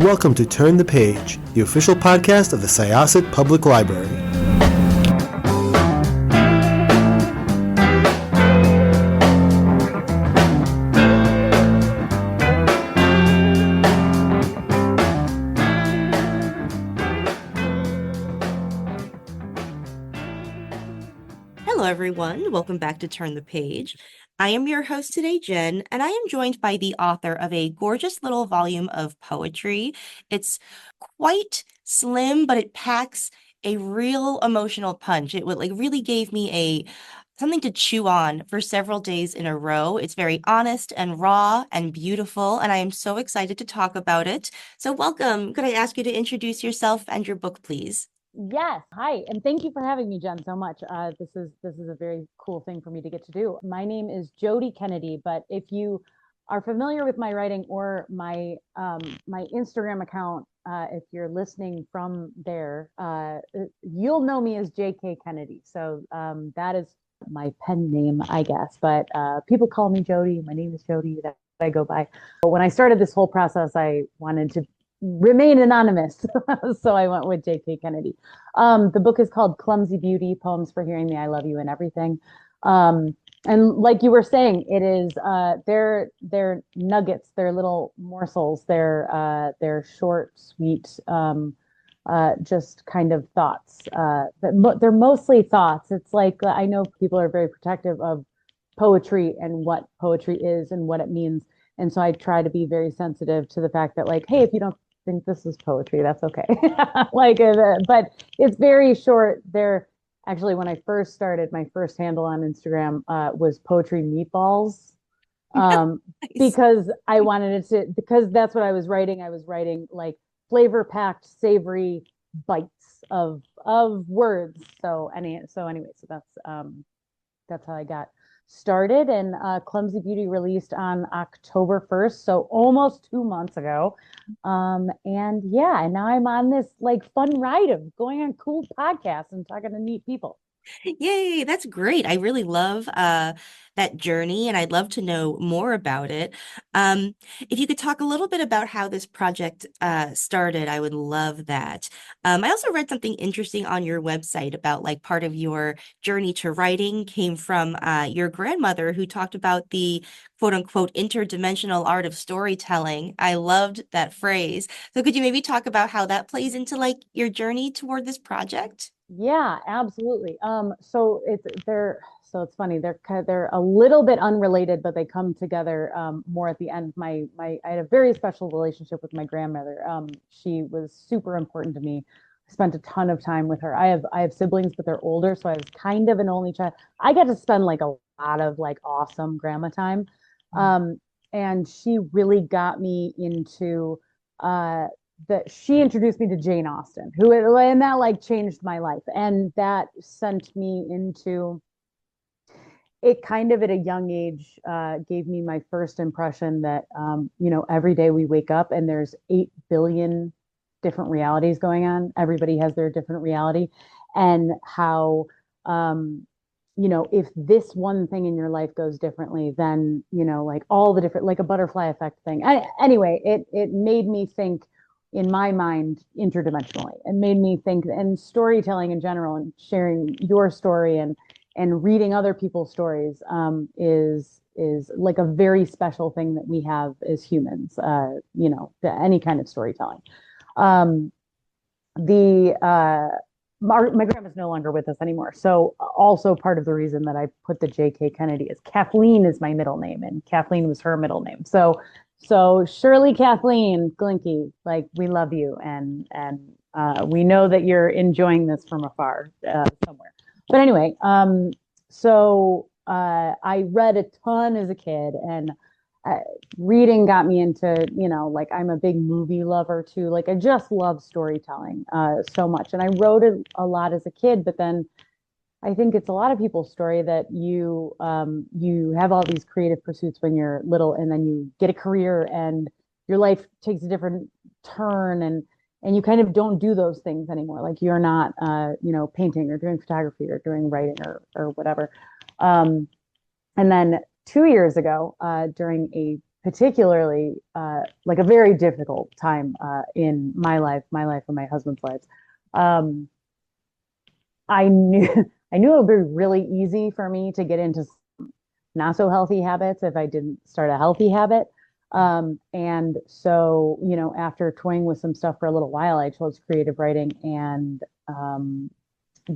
welcome to Turn the Page, the official podcast of the Syosset Public Library. Hello, everyone. Welcome back to Turn the Page. I am your host today, Jen, and I am joined by the author of a gorgeous little volume of poetry. It's quite slim, but it packs a real emotional punch. It would really gave me something to chew on for several days in a row. It's very honest and raw and beautiful, and I am so excited to talk about it. So welcome. Could I ask you to introduce yourself and your book, please? Yes. Hi. And thank you for having me, Jen, so much. This is a very cool thing for me to get to do. My name is Jody Kennedy, but if you are familiar with my writing or my Instagram account, if you're listening from there, you'll know me as JK Kennedy. So that is my pen name, I guess. But people call me Jody. My name is Jody. That I go by. But when I started this whole process, I wanted to remain anonymous. So I went with J.K. Kennedy. The book is called Clumsy Beauty, Poems for Hearing Me, I Love You and Everything. And like you were saying, it is, they're nuggets, they're little morsels, they're short, sweet, just kind of thoughts. But they're mostly thoughts. It's like, I know people are very protective of poetry and what poetry is and what it means. And so I try to be very sensitive to the fact that, like, hey, if you don't think this is poetry, that's okay. But it's very short. There, actually, when I first started, my first handle on Instagram was Poetry Meatballs, Nice. because I wanted it to, because that's what I was writing. I was writing like flavor-packed, savory bites of words. So anyway, so that's how I got started. And Clumsy Beauty released on October 1st, so almost 2 months ago. And yeah, and now I'm on this like fun ride of going on cool podcasts and talking to neat people. Yay, that's great. I really love that journey and I'd love to know more about it. If you could talk a little bit about how this project started, I would love that. I also read something interesting on your website about like part of your journey to writing came from your grandmother who talked about the quote unquote interdimensional art of storytelling. I loved that phrase. So could you maybe talk about how that plays into like your journey toward this project? Yeah, absolutely. So it's funny. They're a little bit unrelated, but they come together more at the end. I had a very special relationship with my grandmother. She was super important to me. I spent a ton of time with her. I have siblings, but they're older, so I was kind of an only child. I got to spend like a lot of like awesome grandma time. And she really got me into that she introduced me to Jane Austen, and that like changed my life. And that sent me into it kind of at a young age, gave me my first impression that, every day we wake up and there's 8 billion different realities going on. Everybody has their different reality. And how, if this one thing in your life goes differently, then, like all the different, like a butterfly effect thing. Anyway, it made me think in my mind interdimensionally and made me think, and storytelling in general and sharing your story and reading other people's stories is like a very special thing that we have as humans, any kind of storytelling. My grandma's no longer with us anymore. So also part of the reason that I put the JK Kennedy is Kathleen is my middle name and Kathleen was her middle name. So Shirley Kathleen Glinky, like we love you and we know that you're enjoying this from afar somewhere. But anyway, I read a ton as a kid, and reading got me into, like I'm a big movie lover too. Like I just love storytelling so much, and I wrote a lot as a kid. But then I think it's a lot of people's story that you have all these creative pursuits when you're little, and then you get a career, and your life takes a different turn, and you kind of don't do those things anymore. Like you're not, painting or doing photography or doing writing or whatever. And then 2 years ago, during a particularly like a very difficult time in my life and my husband's lives. Um, I knew I knew it would be really easy for me to get into not so healthy habits if I didn't start a healthy habit. And so, you know, after toying with some stuff for a little while, I chose creative writing and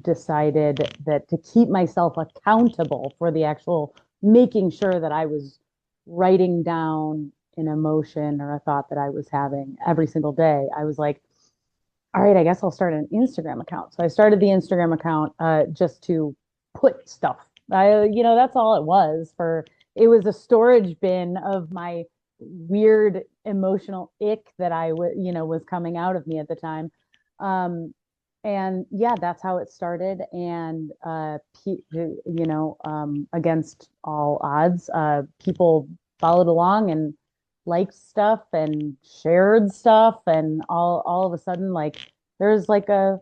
decided that to keep myself accountable for the actual making sure that I was writing down an emotion or a thought that I was having every single day, I was like, all right, I guess I'll start an Instagram account. So I started the Instagram account just to put stuff. That's all it was for. It was a storage bin of my weird emotional ick that was coming out of me at the time. Um, and yeah, that's how it started. And against all odds, people followed along and liked stuff and shared stuff, and all of a sudden, like there's like a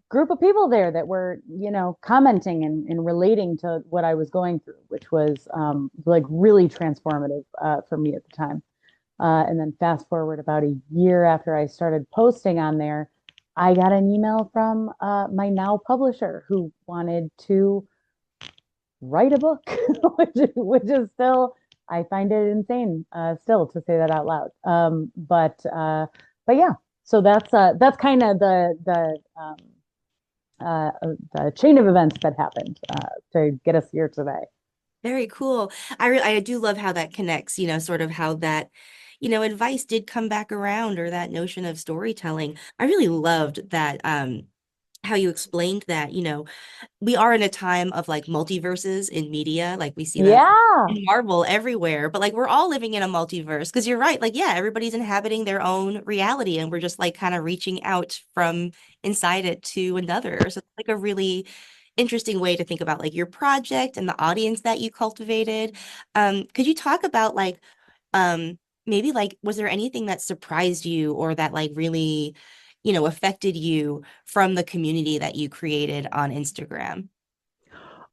group of people there that were, commenting and relating to what I was going through, which was like really transformative for me at the time. And then fast forward about a year after I started posting on there, I got an email from my now publisher who wanted to write a book, which is still, I find it insane still to say that out loud. But yeah, so that's kind of the chain of events that happened to get us here today. Very cool. I do love how that connects, sort of how that, advice did come back around, or that notion of storytelling. I really loved that, how you explained that, we are in a time of like multiverses in media. Like we see them Yeah. in Marvel everywhere, but like we're all living in a multiverse, because you're right. Like, yeah, everybody's inhabiting their own reality, and we're just like kind of reaching out from inside it to another. So it's like a really interesting way to think about like your project and the audience that you cultivated. Could you talk about like, maybe like, was there anything that surprised you, or that like really, affected you from the community that you created on Instagram?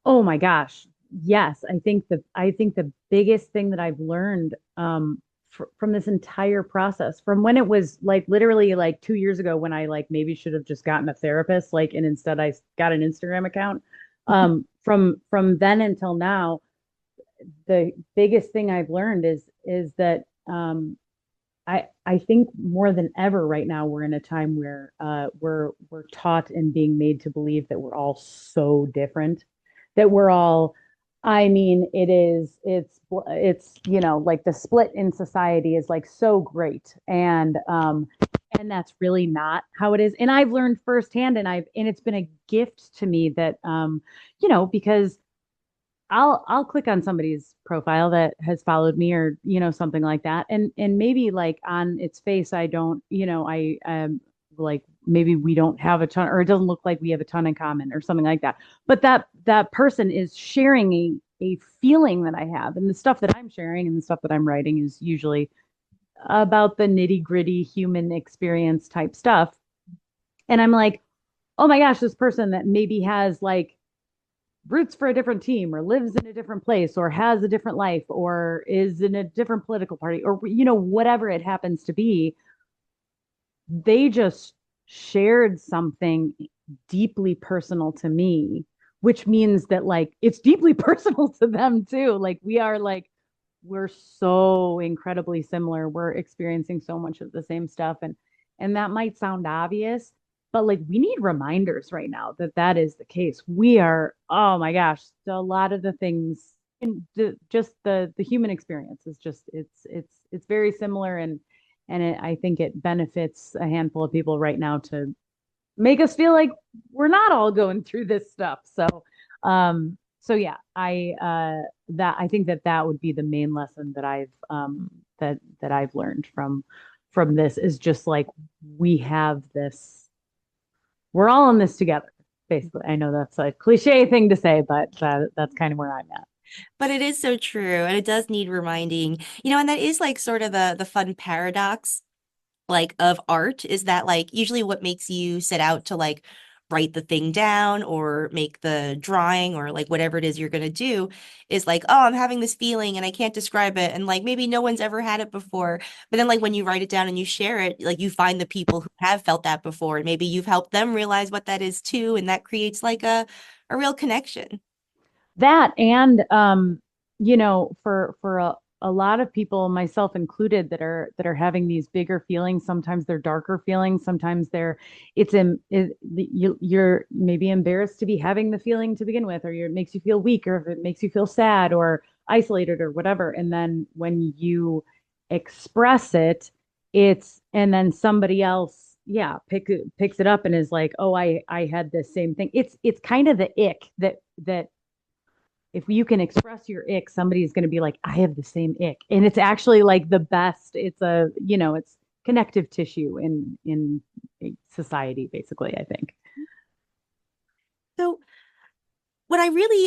Oh my gosh. Yes, I think the biggest thing that I've learned from this entire process, from when it was like literally like 2 years ago when I like maybe should have just gotten a therapist, like, and instead I got an Instagram account. From then until now, the biggest thing I've learned is that I think more than ever right now we're in a time where we're taught and being made to believe that we're all so different, that we're all, I mean, it's like the split in society is like so great, and that's really not how it is. And I've learned firsthand, and it's been a gift to me that because I'll click on somebody's profile that has followed me, or something like that, and maybe like on its face I don't, I like maybe we don't have a ton, or it doesn't look like we have a ton in common or something like that, but that person is sharing a feeling that I have, and the stuff that I'm sharing and the stuff that I'm writing is usually about the nitty-gritty human experience type stuff. And I'm like, oh my gosh, this person that maybe has like roots for a different team, or lives in a different place, or has a different life, or is in a different political party, or whatever it happens to be, they just shared something deeply personal to me, which means that like it's deeply personal to them too. Like we're so incredibly similar, we're experiencing so much of the same stuff, and that might sound obvious, but like we need reminders right now that that is the case. We are, oh my gosh, a lot of the things in just the human experience is just it's very similar, and I think it benefits a handful of people right now to make us feel like we're not all going through this stuff. So yeah, I think that would be the main lesson that I've learned from this, is just like we have this, we're all in this together. Basically, I know that's a cliche thing to say, but that's kind of where I'm at. But it is so true, and it does need reminding, and that is like sort of the fun paradox, like, of art, is that like usually what makes you set out to like write the thing down or make the drawing or like whatever it is you're going to do is like, oh, I'm having this feeling and I can't describe it. And like maybe no one's ever had it before. But then like when you write it down and you share it, like you find the people who have felt that before and maybe you've helped them realize what that is too. And that creates like a real connection. That and for a lot of people, myself included, that are having these bigger feelings, sometimes they're darker feelings, sometimes you're maybe embarrassed to be having the feeling to begin with, or it makes you feel weak, or if it makes you feel sad or isolated or whatever. And then when you express it, and then somebody else, yeah, picks it up and is like, oh, I had this same thing. It's kind of the ick that if you can express your ick, somebody's going to be like, I have the same ick. And it's actually like the best. It's connective tissue in society, basically, I think. So what I really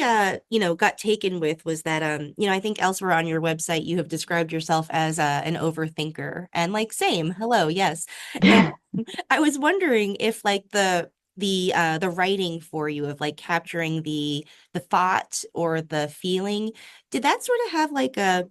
got taken with was that I think elsewhere on your website you have described yourself as an overthinker and like same, hello, yes. And I was wondering if like the writing for you of like capturing the thought or the feeling, did that sort of have like a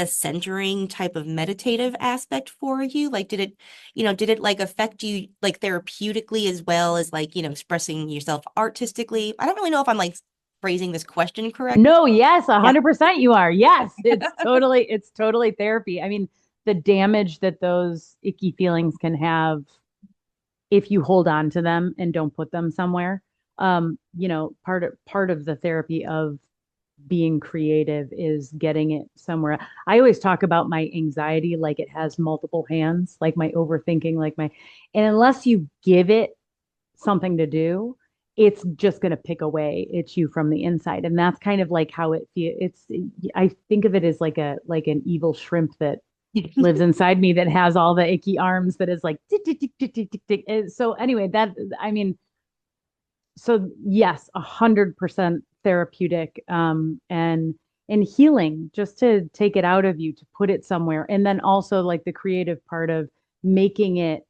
centering type of meditative aspect for you? Like did it like affect you like therapeutically as well as like, expressing yourself artistically? I don't really know if I'm like phrasing this question correctly. No, yes, Yeah. 100% you are. Yes, it's totally therapy. I mean, the damage that those icky feelings can have if you hold on to them and don't put them somewhere. Part of the therapy of being creative is getting it somewhere. I always talk about my anxiety like it has multiple hands, like my overthinking, and unless you give it something to do, it's just going to pick away at you from the inside. And that's kind of like how it feels. I think of it as like an evil shrimp that lives inside me that has all the icky arms that is like tick, tick, tick, tick, tick, tick, tick. So anyway, I mean, so yes, 100% therapeutic, and healing, just to take it out of you, to put it somewhere. And then also like the creative part of making it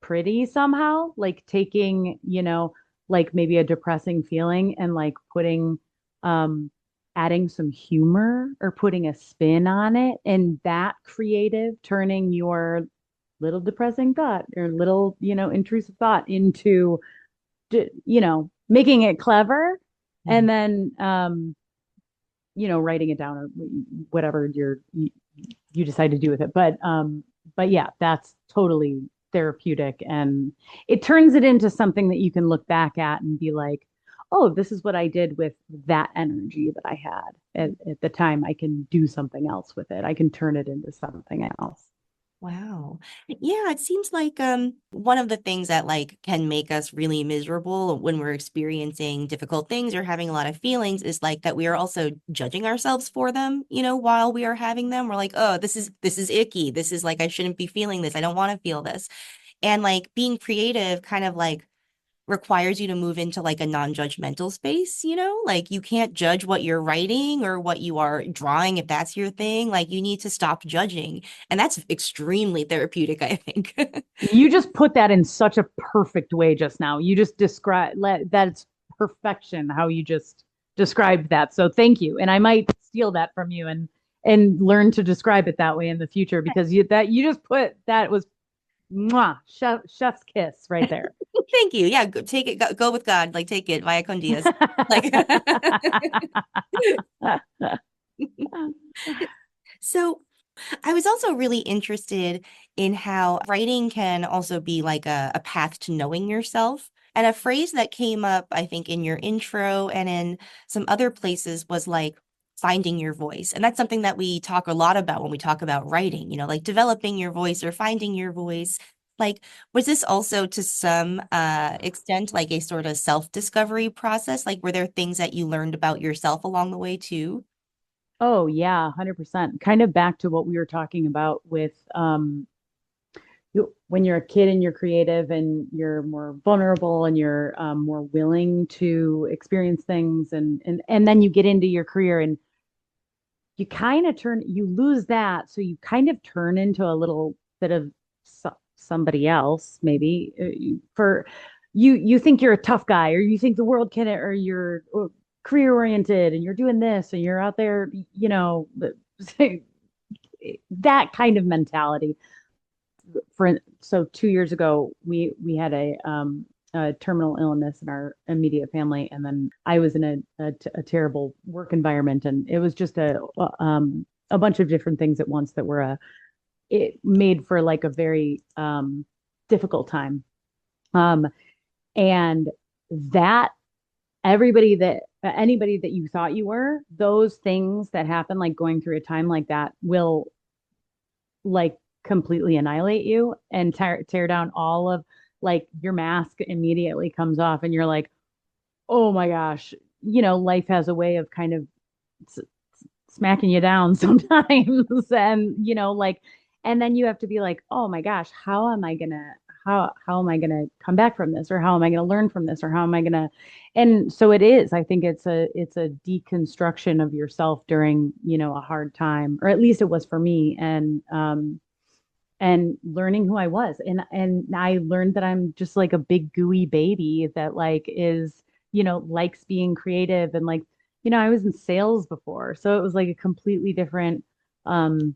pretty somehow, like taking, like maybe a depressing feeling and like um, adding some humor or putting a spin on it. And that creative, turning your little depressing thought or little, intrusive thought into, making it clever, and then, writing it down or whatever you decide to do with it. But yeah, that's totally therapeutic, and it turns it into something that you can look back at and be like, oh, this is what I did with that energy that I had at the time. I can do something else with it. I can turn it into something else. Wow. Yeah, it seems like one of the things that like can make us really miserable when we're experiencing difficult things or having a lot of feelings is like that we are also judging ourselves for them, while we are having them. We're like, "Oh, this is icky. This is like I shouldn't be feeling this. I don't want to feel this." And like being creative kind of like requires you to move into like a non-judgmental space, like you can't judge what you're writing or what you are drawing if that's your thing. Like you need to stop judging. And that's extremely therapeutic, I think. You just put that in such a perfect way just now. You just that's perfection how you just described that. So thank you. And I might steal that from you and learn to describe it that way in the future, because you just put that was mwah, chef's kiss right there. Thank you. Yeah, take it, go with God, like take it via con Dios. Like so I was also really interested in how writing can also be like a path to knowing yourself. And a phrase that came up, I think, in your intro and in some other places was like finding your voice. And that's something that we talk a lot about when we talk about writing, like developing your voice or finding your voice. Like, was this also to some extent like a sort of self-discovery process? Like, were there things that you learned about yourself along the way too? Oh yeah, 100%. Kind of back to what we were talking about with when you're a kid and you're creative and you're more vulnerable and you're more willing to experience things, and then you get into your career and you lose that, so you kind of turn into a little bit of somebody else maybe, for you think you're a tough guy, or you think the world can, or you're career oriented and you're doing this and you're out there, that kind of mentality. So 2 years ago, we had a terminal illness in our immediate family, and then I was in a terrible work environment, and it was just a bunch of different things at once that were it made for like a very difficult time. Um, and that anybody that you thought you were, those things that happen, like going through a time like that, will like completely annihilate you and tear down all of, like, your mask immediately comes off and you're like, oh my gosh, life has a way of kind of s- smacking you down sometimes. And like, and then you have to be like, oh my gosh, how am I gonna come back from this, or how am I gonna learn from this, or how am I gonna, and so I think it's a deconstruction of yourself during a hard time, or at least it was for me. And learning who I was. And I learned that I'm just like a big gooey baby that like is, likes being creative. And like, I was in sales before, so it was like a completely different um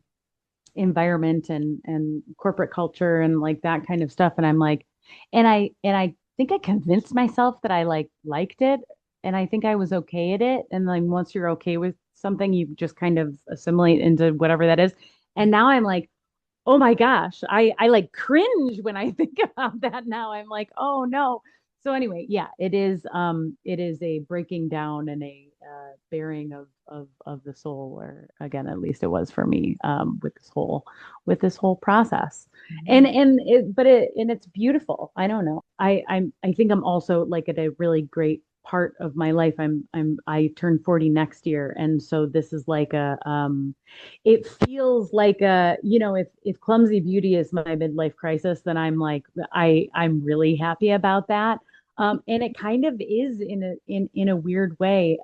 environment and corporate culture and like that kind of stuff. And I'm like, and I think I convinced myself that I liked it, and I think I was okay at it. And like once you're okay with something, you just kind of assimilate into whatever that is. And now I'm like, oh my gosh, I like cringe when I think about that now. I'm like, oh no. So anyway, yeah, it is a breaking down and a bearing of the soul, or again, at least it was for me, with this whole process. Mhm. And it's beautiful. I don't know. I think I'm also like at a really great part of my life. I turn 40 next year, and so this is like it feels like if Clumsy Beauty is my midlife crisis, then I'm like, I'm really happy about that. And it kind of is in a weird way.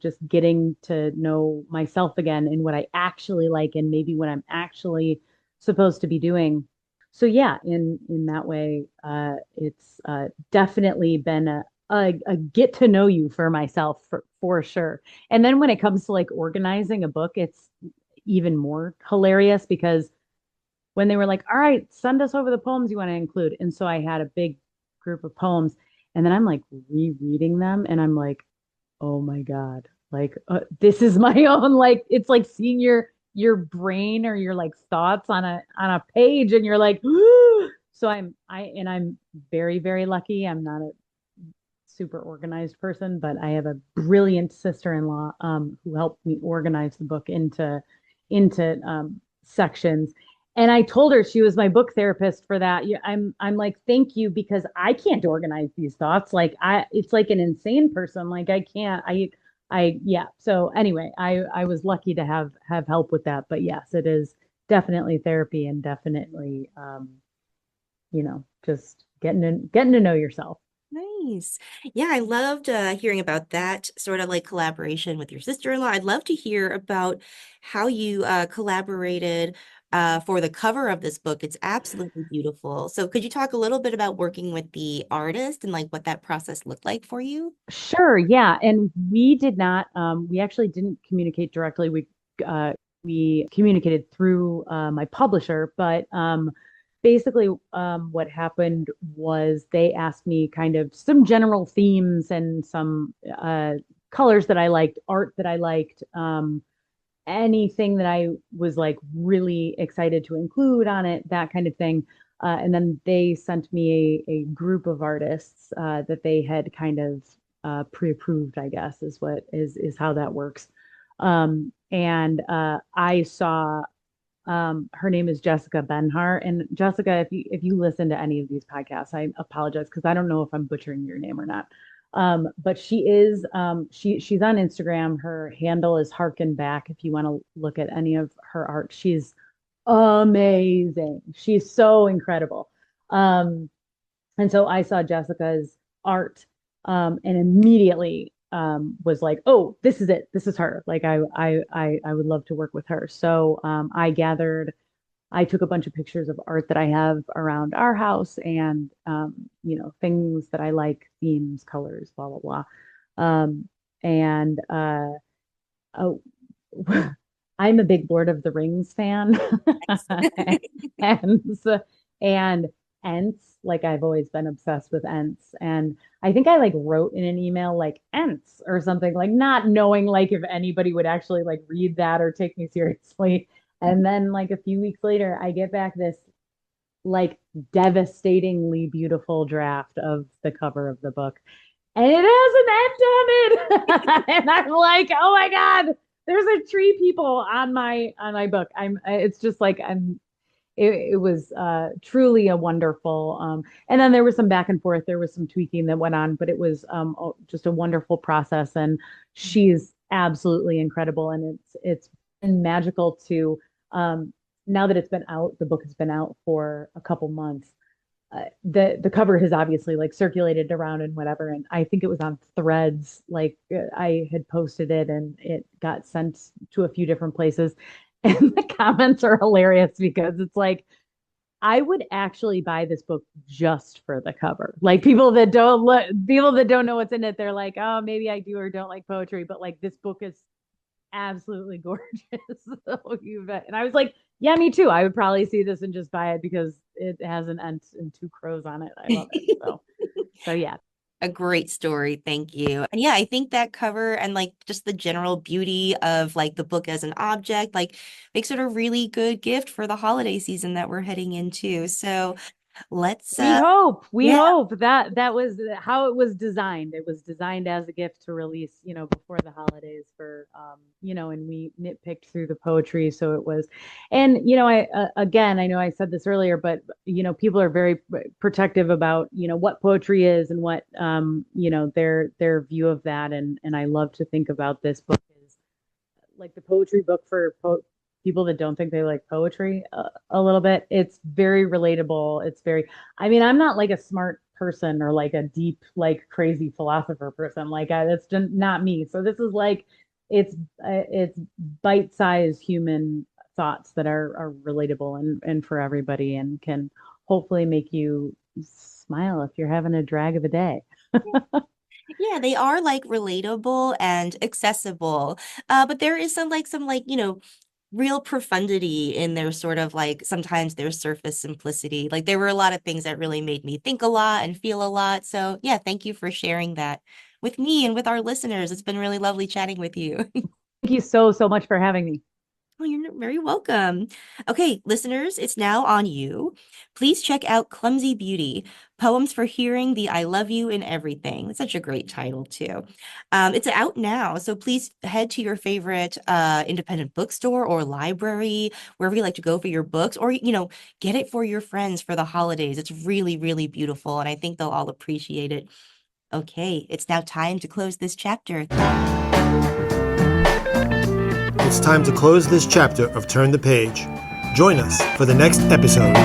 Just getting to know myself again and what I actually like, and maybe what I'm actually supposed to be doing. So yeah, in that way, it's definitely been a get to know you for myself, for sure. And then when it comes to like organizing a book, it's even more hilarious, because when they were like, all right, send us over the poems you want to include. And so I had a big group of poems, and then I'm like rereading them, and I'm like, oh my God, like this is my own, like, it's like seeing your brain or your like thoughts on a page, and you're like, so I'm very, very lucky. I'm not a super organized person, but I have a brilliant sister-in-law who helped me organize the book into sections. And I told her she was my book therapist for that. Yeah, I'm like, thank you, because I can't organize these thoughts. Like it's like an insane person. Like I can't. Yeah. So anyway, I was lucky to have help with that. But yes, it is definitely therapy, and definitely just getting to know yourself. Nice. Yeah, I loved hearing about that sort of like collaboration with your sister-in-law. I'd love to hear about how you collaborated for the cover of this book. It's absolutely beautiful. So could you talk a little bit about working with the artist and like what that process looked like for you? Sure, yeah. And we did not, we actually didn't communicate directly. We communicated through my publisher, but basically what happened was they asked me kind of some general themes and some colors that I liked, art that I liked, anything that I was like really excited to include on it, that kind of thing. And then they sent me a group of artists that they had kind of pre-approved, I guess, is how that works. And I saw her name is Jessica Benhart. And Jessica, if you listen to any of these podcasts, I apologize because I don't know if I'm butchering your name or not. But she's on Instagram. Her handle is Harken Back. If you want to look at any of her art, she's amazing. She's so incredible. Um, and so I saw Jessica's art, and immediately was like, "Oh, this is it. This is her. Like I would love to work with her." So I gathered I took a bunch of pictures of art that I have around our house and, things that I like, themes, colors, blah, blah, blah. And oh, I'm a big Lord of the Rings fan. and so, and Ents, like I've always been obsessed with Ents. And I think I like wrote in an email like Ents or something, like not knowing like if anybody would actually like read that or take me seriously. And then like a few weeks later, I get back this like devastatingly beautiful draft of the cover of the book. And it has an end on it. And I'm like, oh my God, there's a tree people on my book. It's just like it was truly a wonderful and then there was some back and forth, there was some tweaking that went on, but it was just a wonderful process, and she's absolutely incredible, and it's been magical to now that it's been out, the book has been out for a couple months. The cover has obviously like circulated around and whatever, and I think it was on Threads, like I had posted it and it got sent to a few different places. And the comments are hilarious because it's like, I would actually buy this book just for the cover. Like people that don't know what's in it, they're like, oh, maybe I do or don't like poetry, but like this book is absolutely gorgeous. So you bet. And I was like, yeah, me too. I would probably see this and just buy it because it has an ent and two crows on it. I love it. So yeah. A great story. Thank you. And yeah, I think that cover and like just the general beauty of like the book as an object, like makes it a really good gift for the holiday season that we're heading into. So let's We yeah. hope that was how it was designed. It was designed as a gift to release, before the holidays for, and we nitpicked through the poetry. So it was, and, again, I know I said this earlier, but, people are very protective about, what poetry is and what, their view of that. And I love to think about this book as like the poetry book for people that don't think they like poetry a little bit. It's very relatable. I mean, I'm not like a smart person or like a deep, like crazy philosopher person. Like that's just not me. So this is like, it's bite-sized human thoughts that are relatable and for everybody and can hopefully make you smile if you're having a drag of a day. Yeah, they are like relatable and accessible. But there is some real profundity in their sort of like sometimes their surface simplicity. Like there were a lot of things that really made me think a lot and feel a lot. So yeah, thank you for sharing that with me and with our listeners. It's been really lovely chatting with you. Thank you so much for having me. Oh, you're very welcome. Okay, listeners, it's now on you. Please check out Clumsy Beauty, Poems for Hearing the I Love You in Everything. It's such a great title, too. It's out now, so please head to your favorite independent bookstore or library, wherever you like to go for your books, or, get it for your friends for the holidays. It's really, really beautiful, and I think they'll all appreciate it. Okay, it's now time to close this chapter. It's time to close this chapter of Turn the Page. Join us for the next episode.